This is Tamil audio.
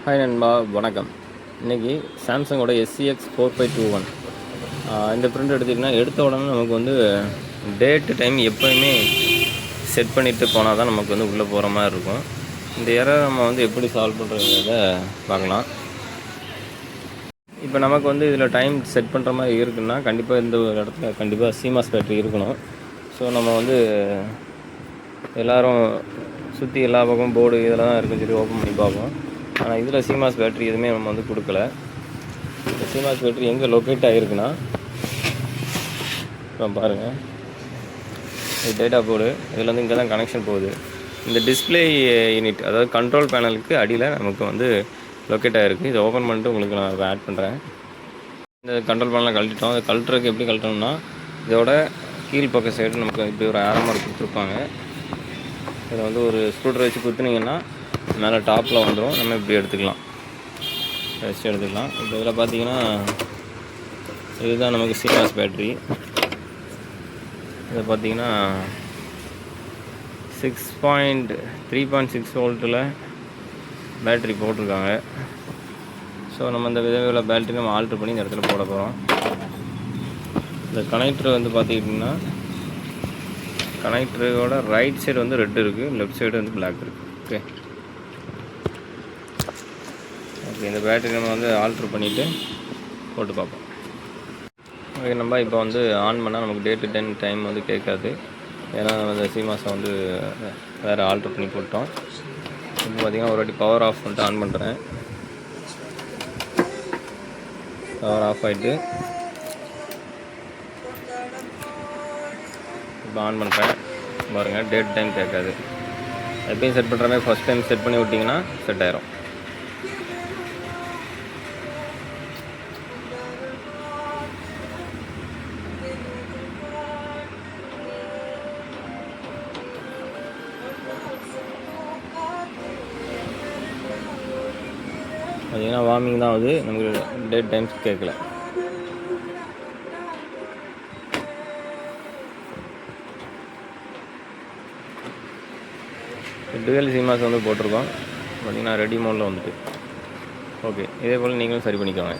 ஹாய் நண்பா, வணக்கம். இன்றைக்கி சாம்சங்கோட SCX 4521 இந்த பிரிண்ட் எடுத்திங்கன்னா எடுத்த உடனே நமக்கு வந்து டேட்டு டைம் எப்போயுமே செட் பண்ணிவிட்டு போனால் தான் நமக்கு வந்து உள்ளே போகிற மாதிரி இருக்கும். இந்த எரர் நம்ம வந்து எப்படி சால்வ் பண்ணுறத பார்க்கலாம். இப்போ நமக்கு வந்து இதில் டைம் செட் பண்ணுற மாதிரி இருக்குன்னா கண்டிப்பாக இந்த ஒரு இடத்துல கண்டிப்பாக CMOS பேட்டரி இருக்கணும். ஸோ நம்ம வந்து எல்லோரும் சுற்றி எல்லா பக்கம் போர்டு இதெல்லாம் இருக்குன்னு சொல்லி ஓப்பன் பண்ணி பார்ப்போம். ஆனால் இதில் CMOS பேட்டரி எதுவுமே நம்ம வந்து கொடுக்கல. இந்த CMOS பேட்டரி எங்கே லொக்கேட் ஆகிருக்குன்னா, இப்போ பாருங்கள், இது டேட்டா போர்டு, இதில் வந்து இங்கே தான் கனெக்ஷன் போகுது. இந்த டிஸ்பிளே யூனிட், அதாவது கண்ட்ரோல் பேனலுக்கு அடியில் நமக்கு வந்து லொக்கேட் ஆகிருக்கு. இதை ஓப்பன் பண்ணிட்டு உங்களுக்கு நான் ஆட் பண்ணுறேன். இந்த கண்ட்ரோல் பேனலை கழட்டிட்டோம். அதை கழட்டுறதுக்கு எப்படி கழட்டணும்னா, இதோட கீழ் பக்க சைடு நமக்கு இப்படி ஒரு ஆரோ மார்க் கொடுத்துருப்பாங்க. இதில் வந்து ஒரு ஸ்க்ரூ வச்சு குத்துனீங்கன்னா மேலே டாப்பில் வந்துடும். நம்ம இப்படி எடுத்துக்கலாம், ரெஸ்ட் எடுத்துக்கலாம். இப்போ இதில் பார்த்தீங்கன்னா இதுதான் நமக்கு CMOS பேட்ரி. இதை பார்த்தீங்கன்னா 3.6 வோல்ட்டில் பேட்ரி போட்டிருக்காங்க. ஸோ நம்ம இந்த விதவில பேட்டரி நம்ம ஆல்ட்ரு பண்ணி இந்த இடத்துல போட போகிறோம். இந்த கனெக்டர் வந்து பார்த்துக்கிட்டிங்கன்னா, கனெக்டரோட ரைட் சைடு வந்து ரெட் இருக்குது, லெஃப்ட் சைடு வந்து பிளாக் இருக்குது. ஓகே, இந்த பேட்டரி நம்ம வந்து ஆல்ட்ரு பண்ணிவிட்டு போட்டு பார்ப்போம். ஓகே, நம்ம இப்போ வந்து ஆன் பண்ணால் நமக்கு டேட்டு டைம் வந்து கேட்காது. ஏன்னா நம்ம இந்த CMOS வந்து வேறு ஆல்ட்ரு பண்ணி போட்டோம். இப்போ பார்த்திங்கன்னா ஒரு வாட்டி பவர் ஆஃப் பண்ணிட்டு ஆன் பண்ணுறேன். பவர் ஆஃப் ஆகிட்டு இப்போ ஆன் பண்ணுறேன். பாருங்கள், டேட் டைம் கேட்காது. எப்பயும் செட் பண்ணுற மாதிரி ஃபஸ்ட் டைம் செட் பண்ணி விட்டிங்கன்னா செட் ஆயிரும். பார்த்தீங்கன்னா வார்மிங் தான் ஆகுது, நமக்கு டேட் டைம்ஸ் கேட்கல. டுவெல் CMOS வந்து போட்டிருக்கோம். பார்த்தீங்கன்னா ரெடி மோடில் வந்துட்டு. ஓகே, இதே போல் நீங்களும் சரி பண்ணிக்கோங்க.